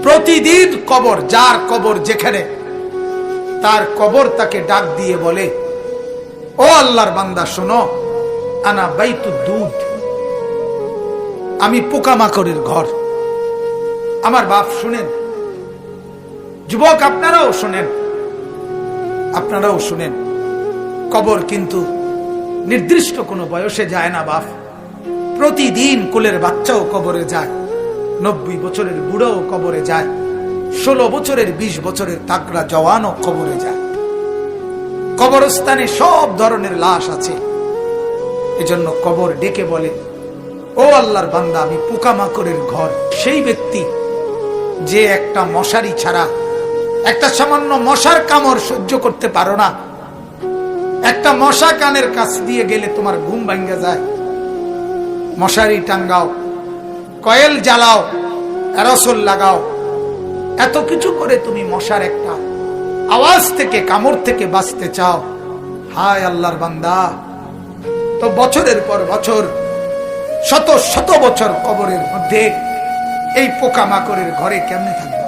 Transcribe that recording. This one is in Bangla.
প্রতিদিন কবর, যার কবর যেখানে, তার কবর তাকে ডাক দিয়ে বলে, ও আল্লাহর বান্দা শোনো, আনা বাইতুদ দুধ, আমি পোকামাকড়ের ঘর। আমার বাপ শুনেন, যুবক আপনারাও শুনেন, আপনারাও শুনেন, কবর কিন্তু নির্দিষ্ট কোনো বয়সে যায় না বাপ। প্রতিদিন কোলের বাচ্চাও কবরে যায়, 90 বছরের বুড়াও কবরে যায়, 16 বছরের 20 বছরের তাগড়া জওয়ানও কবরে যায়। কবরস্থানে সব ধরনের লাশ আছে। এজন্য কবর ডেকে বলে, ও আল্লাহর বান্দা, আমি পোকামাকড়ের ঘর। সেই ব্যক্তি যে একটা মশারি ছাড়া, একটা সামান্য মশার কামড় সহ্য করতে পারো না, একটা মশা কানের কাছ দিয়ে গেলে তোমার ঘুম ভাঙ্গা যায়, মশারি টাঙ্গাও, কয়েল জ্বালাও, অ্যারোসল লাগাও, এত কিছু করে তুমি মশার একটা আওয়াজ থেকে, কামড় থেকে বাঁচতে চাও। হায় আল্লাহর বান্দা, তো বছরের পর বছর, শত শত বছর কবরের মধ্যে এই পোকামাকড়ের ঘরে কেমনে থাকবে?